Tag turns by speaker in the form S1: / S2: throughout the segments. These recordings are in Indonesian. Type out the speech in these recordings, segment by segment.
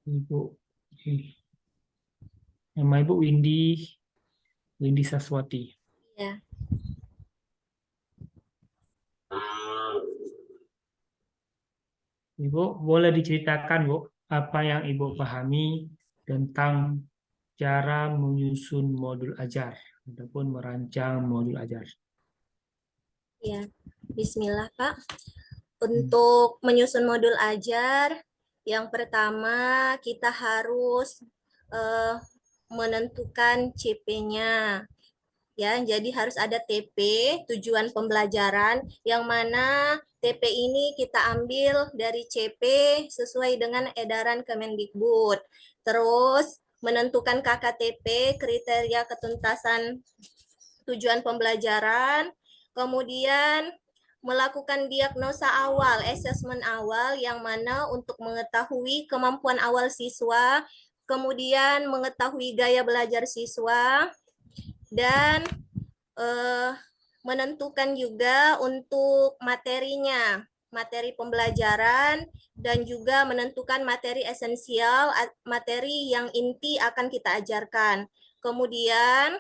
S1: Ibu, nama Ibu Windy Saswati.
S2: Ya,
S1: Ibu, boleh diceritakan, Bu, apa yang Ibu pahami tentang cara menyusun modul ajar ataupun merancang modul ajar.
S2: ya. Bismillah, Pak.
S1: Hmm.
S2: Untuk menyusun modul ajar, yang pertama kita harus eh, menentukan CP-nya. Ya, jadi harus ada TP, tujuan pembelajaran, yang mana TP ini kita ambil dari CP sesuai dengan edaran Kemendikbud. Terus menentukan KKTP, kriteria ketuntasan tujuan pembelajaran, kemudian melakukan diagnosa awal, asesmen awal yang mana untuk mengetahui kemampuan awal siswa, kemudian mengetahui gaya belajar siswa, dan eh, menentukan juga untuk materinya, materi pembelajaran, dan juga menentukan materi esensial, materi yang inti akan kita ajarkan. Kemudian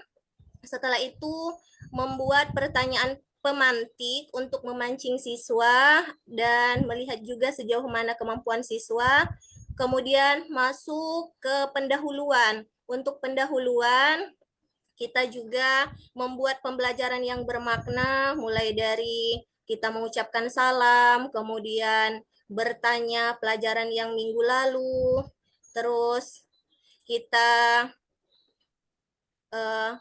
S2: setelah itu membuat pertanyaan pemantik untuk memancing siswa dan melihat juga sejauh mana kemampuan siswa. Kemudian masuk ke pendahuluan. Untuk pendahuluan kita juga membuat pembelajaran yang bermakna mulai dari kita mengucapkan salam, kemudian bertanya pelajaran yang minggu lalu, terus kita uh,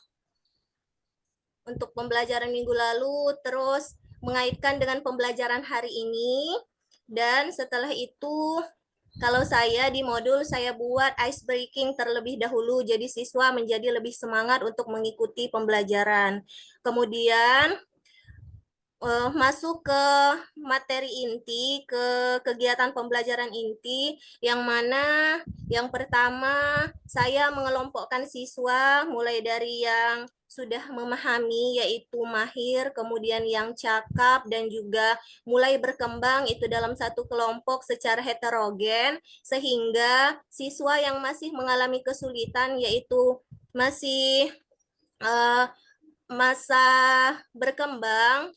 S2: untuk pembelajaran minggu lalu, terus mengaitkan dengan pembelajaran hari ini, dan setelah itu kalau saya di modul saya buat ice breaking terlebih dahulu, jadi siswa menjadi lebih semangat untuk mengikuti pembelajaran. Kemudian masuk ke materi inti, ke kegiatan pembelajaran inti, yang mana yang pertama saya mengelompokkan siswa mulai dari yang sudah memahami yaitu mahir, kemudian yang cakap dan juga mulai berkembang itu dalam satu kelompok secara heterogen, sehingga siswa yang masih mengalami kesulitan yaitu masih uh, masa berkembang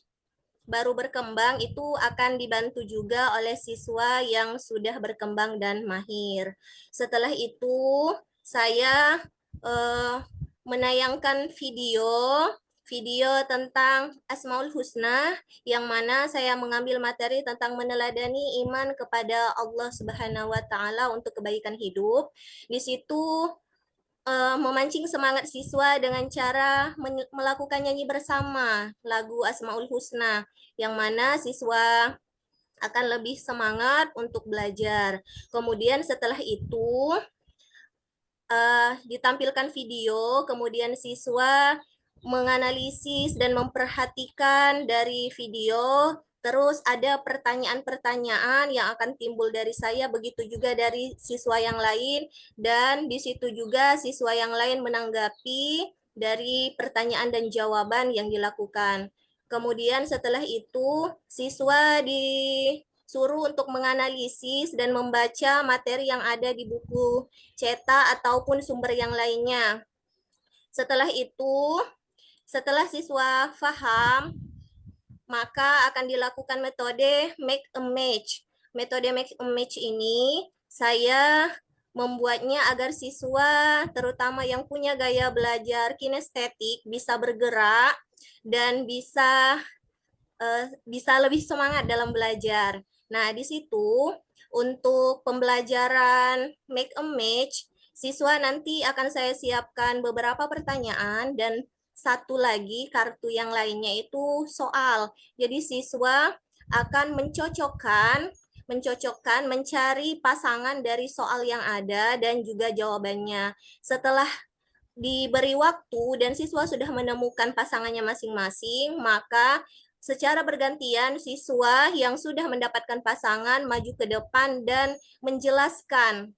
S2: baru berkembang itu akan dibantu juga oleh siswa yang sudah berkembang dan mahir. Setelah itu saya eh, menayangkan video tentang Asmaul Husna yang mana saya mengambil materi tentang meneladani iman kepada Allah Subhanahu wa taala untuk kebaikan hidup. Di situ memancing semangat siswa dengan cara melakukan nyanyi bersama lagu Asmaul Husna, yang mana siswa akan lebih semangat untuk belajar. Kemudian setelah itu ditampilkan video, kemudian siswa menganalisis dan memperhatikan dari video. Terus ada pertanyaan-pertanyaan yang akan timbul dari saya, begitu juga dari siswa yang lain, dan di situ juga siswa yang lain menanggapi dari pertanyaan dan jawaban yang dilakukan. Kemudian setelah itu siswa disuruh untuk menganalisis dan membaca materi yang ada di buku cetak ataupun sumber yang lainnya. Setelah itu, setelah siswa paham, maka akan dilakukan metode make a match. Metode make a match ini saya membuatnya agar siswa terutama yang punya gaya belajar kinestetik bisa bergerak dan bisa lebih semangat dalam belajar. Nah, di situ untuk pembelajaran make a match, siswa nanti akan saya siapkan beberapa pertanyaan dan satu lagi kartu yang lainnya itu soal. Jadi siswa akan mencari pasangan dari soal yang ada dan juga jawabannya. Setelah diberi waktu dan siswa sudah menemukan pasangannya masing-masing, maka secara bergantian siswa yang sudah mendapatkan pasangan maju ke depan dan menjelaskan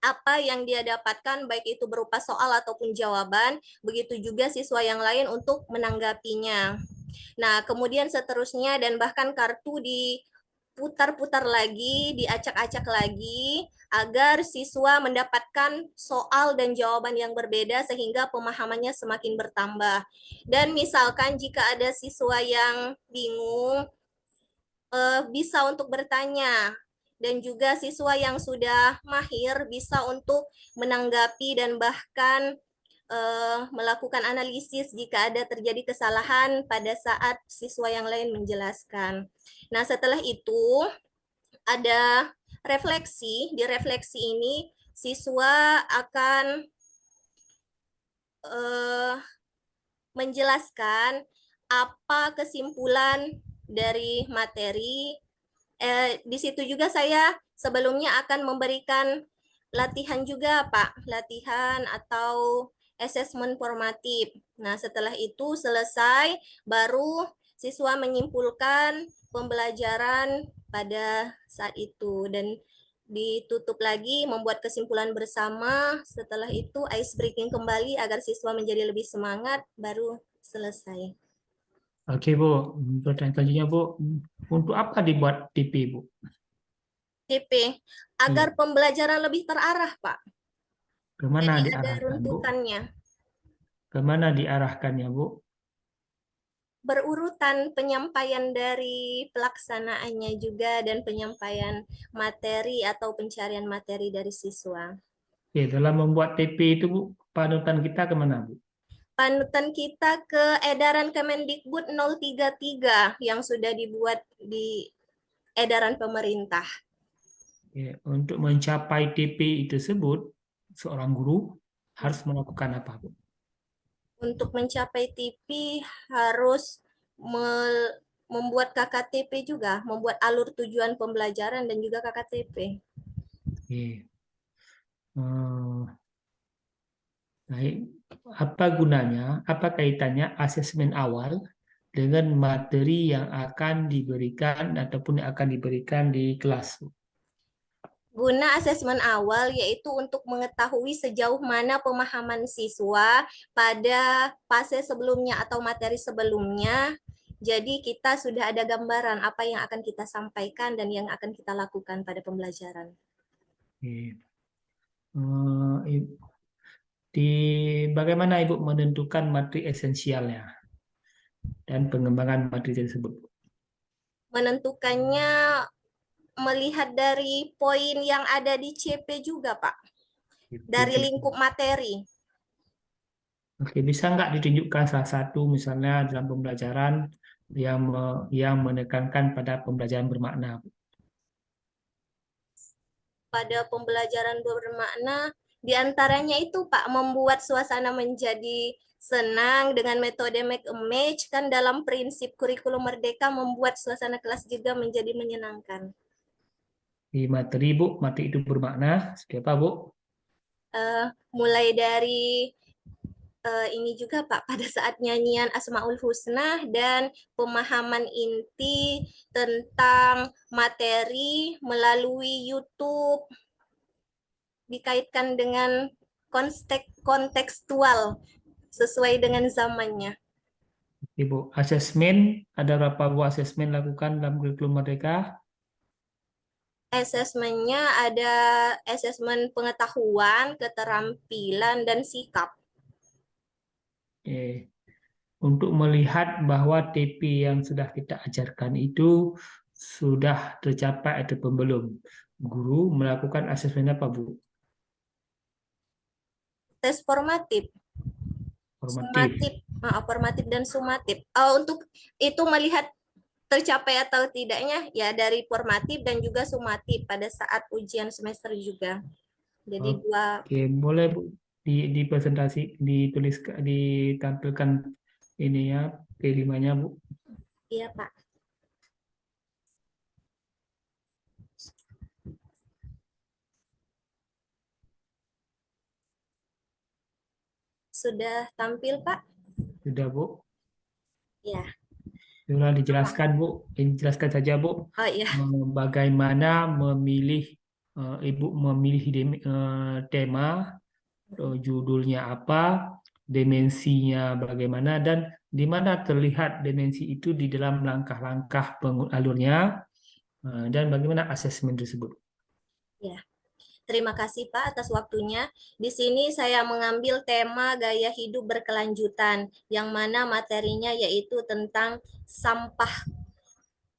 S2: apa yang dia dapatkan, baik itu berupa soal ataupun jawaban, begitu juga siswa yang lain untuk menanggapinya. Nah, kemudian seterusnya dan bahkan kartu diputar-putar lagi, diacak-acak lagi, agar siswa mendapatkan soal dan jawaban yang berbeda sehingga pemahamannya semakin bertambah. Dan misalkan jika ada siswa yang bingung, bisa untuk bertanya. Dan juga siswa yang sudah mahir bisa untuk menanggapi dan bahkan melakukan analisis jika ada terjadi kesalahan pada saat siswa yang lain menjelaskan. Nah, setelah itu ada refleksi. Di refleksi ini siswa akan menjelaskan apa kesimpulan dari materi. Di situ juga saya sebelumnya akan memberikan latihan juga, Pak. Latihan atau asesmen formatif. Nah, setelah itu selesai, baru siswa menyimpulkan pembelajaran pada saat itu. Dan ditutup lagi, membuat kesimpulan bersama. Setelah itu ice breaking kembali agar siswa menjadi lebih semangat, baru selesai.
S1: Oke, Bu. Pertanyaan selanjutnya, Bu. Untuk apa dibuat TP, Bu?
S2: TP, agar
S1: Iya.
S2: pembelajaran lebih terarah, Pak.
S1: Kemana
S2: Jadi ada
S1: diarahkan, Bu?
S2: runtutannya.
S1: Kemana diarahkannya, Bu?
S2: Berurutan penyampaian dari pelaksanaannya juga dan penyampaian materi atau pencarian materi dari siswa.
S1: Oke, dalam membuat TP itu, Bu, panutan kita kemana, Bu?
S2: Panutan kita ke edaran Kemendikbud 033 yang sudah dibuat di edaran pemerintah.
S1: Oke, untuk mencapai TP tersebut, seorang guru harus melakukan apa, Bu?
S2: Untuk mencapai TP harus membuat KKTP juga, membuat alur tujuan pembelajaran dan juga KKTP.
S1: Oke. Baik, apa gunanya, apa kaitannya asesmen awal dengan materi yang akan diberikan ataupun yang akan diberikan di kelas?
S2: Guna asesmen awal yaitu untuk mengetahui sejauh mana pemahaman siswa pada fase sebelumnya atau materi sebelumnya. Jadi kita sudah ada gambaran apa yang akan kita sampaikan dan yang akan kita lakukan pada pembelajaran.
S1: Oke. Di bagaimana Ibu menentukan materi esensialnya dan pengembangan materi tersebut?
S2: Menentukannya melihat dari poin yang ada di CP juga, Pak. Dari lingkup materi.
S1: Oke, bisa nggak ditunjukkan salah satu misalnya dalam pembelajaran yang menekankan pada pembelajaran bermakna?
S2: Pada pembelajaran bermakna, diantaranya itu Pak, membuat suasana menjadi senang dengan metode make a match, kan dalam prinsip kurikulum merdeka membuat suasana kelas juga menjadi menyenangkan.
S1: Di materi, Bu, materi itu bermakna, seperti apa, Bu?
S2: Mulai dari ini juga Pak, pada saat nyanyian Asmaul Husna dan pemahaman inti tentang materi melalui YouTube, dikaitkan dengan kontekstual sesuai dengan zamannya.
S1: Ibu, asesmen, ada berapa buah asesmen lakukan dalam kurikulum Merdeka?
S2: Asesmennya ada asesmen pengetahuan, keterampilan, dan sikap.
S1: Untuk melihat bahwa TP yang sudah kita ajarkan itu sudah tercapai atau belum. Guru melakukan asesmen apa, Bu?
S2: Tes formatif,
S1: Formatif.
S2: formatif dan sumatif. Untuk itu melihat tercapai atau tidaknya ya dari formatif dan juga sumatif pada saat ujian semester juga. Jadi dua.
S1: Oke, boleh Bu di presentasi ditulis ditampilkan ini ya P5-nya, Bu.
S2: Iya, Pak. Sudah tampil, Pak?
S1: Sudah, Bu.
S2: Ya.
S1: Sudah dijelaskan, Bu. Dijelaskan saja, Bu.
S2: Oh iya.
S1: Bagaimana memilih Ibu memilih tema, judulnya apa, dimensinya bagaimana, dan di mana terlihat dimensi itu di dalam langkah-langkah alurnya, Dan bagaimana asesmen tersebut?
S2: Ya. Terima kasih Pak atas waktunya. Di sini saya mengambil tema gaya hidup berkelanjutan, yang mana materinya yaitu tentang sampah.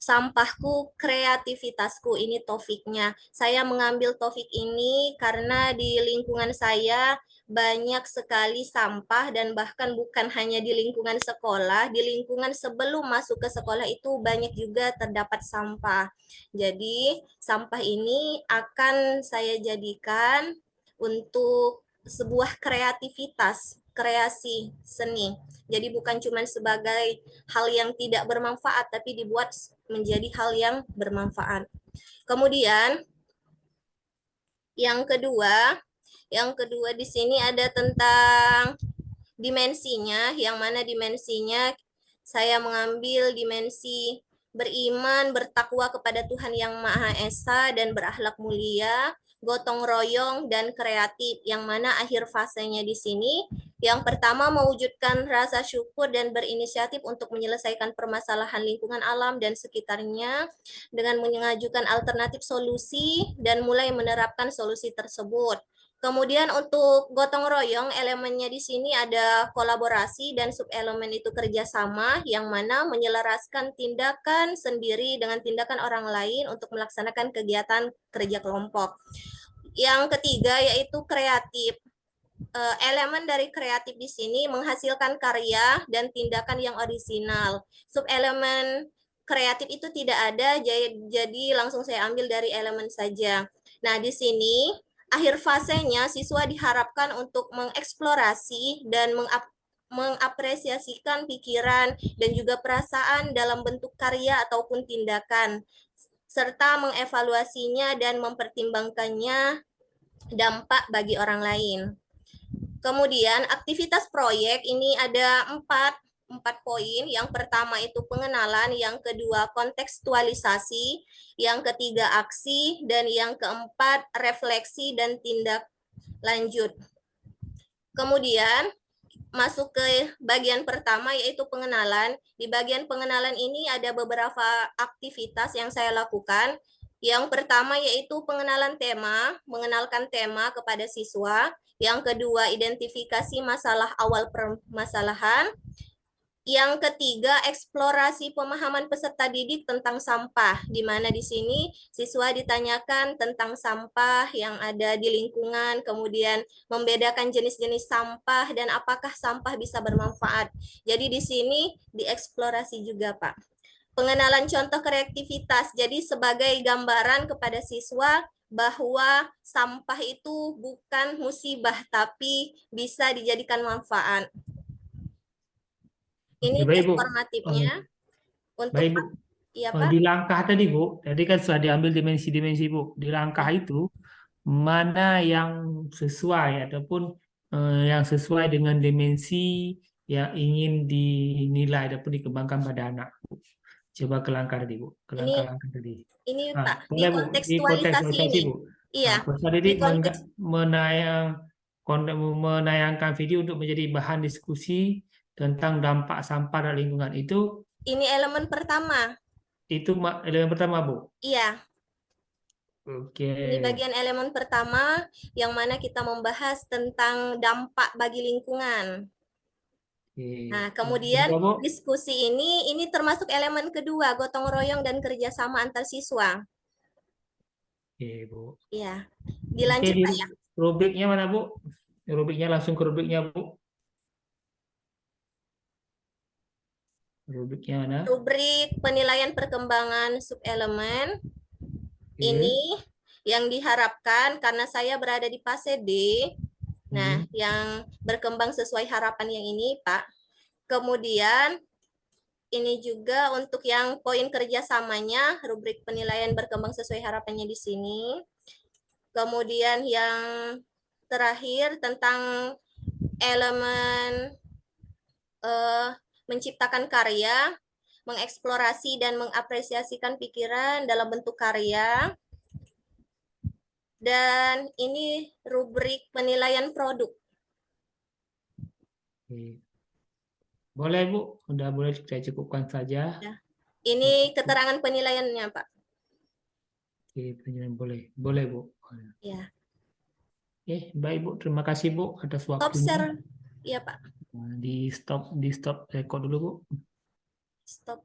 S2: Sampahku, kreativitasku, ini topiknya. Saya mengambil topik ini karena di lingkungan saya banyak sekali sampah dan bahkan bukan hanya di lingkungan sekolah, di lingkungan sebelum masuk ke sekolah itu banyak juga terdapat sampah. Jadi, sampah ini akan saya jadikan untuk sebuah kreativitas, kreasi seni. Jadi bukan cuma sebagai hal yang tidak bermanfaat, tapi dibuat menjadi hal yang bermanfaat. Kemudian yang kedua, di sini ada tentang dimensinya, yang mana dimensinya saya mengambil dimensi beriman, bertakwa kepada Tuhan Yang Maha Esa, dan berakhlak mulia, gotong royong, dan kreatif, yang mana akhir fasenya di sini. Yang pertama, mewujudkan rasa syukur dan berinisiatif untuk menyelesaikan permasalahan lingkungan alam dan sekitarnya dengan mengajukan alternatif solusi dan mulai menerapkan solusi tersebut. Kemudian untuk gotong royong, elemennya di sini ada kolaborasi dan subelemen itu kerjasama, yang mana menyelaraskan tindakan sendiri dengan tindakan orang lain untuk melaksanakan kegiatan kerja kelompok. Yang ketiga yaitu kreatif. Elemen dari kreatif di sini menghasilkan karya dan tindakan yang orisinal. Subelemen kreatif itu tidak ada, jadi langsung saya ambil dari elemen saja. Nah, di sini akhir fasenya siswa diharapkan untuk mengeksplorasi dan mengapresiasikan pikiran dan juga perasaan dalam bentuk karya ataupun tindakan, serta mengevaluasinya dan mempertimbangkannya dampak bagi orang lain. Kemudian aktivitas proyek ini ada empat poin. Yang pertama itu pengenalan, yang kedua kontekstualisasi, yang ketiga aksi, dan yang keempat refleksi dan tindak lanjut. Kemudian masuk ke bagian pertama yaitu pengenalan. Di bagian pengenalan ini ada beberapa aktivitas yang saya lakukan. Yang pertama yaitu pengenalan tema, mengenalkan tema kepada siswa. Yang kedua, identifikasi masalah awal permasalahan. Yang ketiga, eksplorasi pemahaman peserta didik tentang sampah, di mana di sini siswa ditanyakan tentang sampah yang ada di lingkungan, kemudian membedakan jenis-jenis sampah dan apakah sampah bisa bermanfaat. Jadi di sini dieksplorasi juga, Pak. Pengenalan contoh kreativitas, jadi sebagai gambaran kepada siswa bahwa sampah itu bukan musibah, tapi bisa dijadikan manfaat. Ini
S1: Oke, baik
S2: tes
S1: Bu.
S2: formatifnya untuk,
S1: Baik Bu.
S2: iya Pak.
S1: Di langkah tadi Bu, tadi kan sudah diambil dimensi-dimensi Bu. Di langkah
S2: Ya.
S1: itu mana yang sesuai ataupun yang sesuai dengan dimensi yang ingin dinilai ataupun dikembangkan pada anak, Bu. Coba ke langkah tadi Bu, ke
S2: Ini
S1: langkah-langkah tadi.
S2: Pak, di
S1: Boleh Bu, di
S2: kontekstualisasi
S1: kontekstualisasi
S2: ini.
S1: Bu.
S2: Iya,
S1: Peserta
S2: di
S1: didik
S2: konteks
S1: menayangkan video untuk menjadi bahan diskusi tentang dampak sampah dan lingkungan
S2: ini elemen pertama.
S1: itu elemen pertama Bu.
S2: Iya,
S1: Oke.
S2: ini bagian elemen pertama yang mana kita membahas tentang dampak bagi lingkungan.
S1: Oke.
S2: Nah,
S1: Yang
S2: kemudian
S1: kedua Bu.
S2: diskusi ini termasuk elemen kedua, gotong royong dan kerjasama antar siswa.
S1: Oke Bu.
S2: Iya,
S1: Oke,
S2: dilanjut
S1: di
S2: Pak ya.
S1: rubriknya mana Bu? Rubriknya langsung ke rubriknya Bu. Rubriknya mana?
S2: Rubrik penilaian perkembangan subelemen.
S1: Oke.
S2: Ini yang diharapkan karena saya berada di fase D. Nah,
S1: Hmm.
S2: yang berkembang sesuai harapan yang ini, Pak. Kemudian ini juga untuk yang poin kerjasamanya, rubrik penilaian berkembang sesuai harapannya di sini. Kemudian yang terakhir tentang elemen menciptakan karya, mengeksplorasi dan mengapresiasikan pikiran dalam bentuk karya. Dan ini rubrik penilaian produk.
S1: Oke. Boleh Bu, udah boleh saya cukupkan saja.
S2: Ya. Ini keterangan penilaiannya, Pak.
S1: Oke, penjelasan boleh. Boleh, Bu.
S2: Ya.
S1: Baik, Bu. Terima kasih, Bu, atas
S2: Stop
S1: waktunya.
S2: share. Iya, Pak.
S1: Nah, di stop record dulu, Bu.
S2: Stop.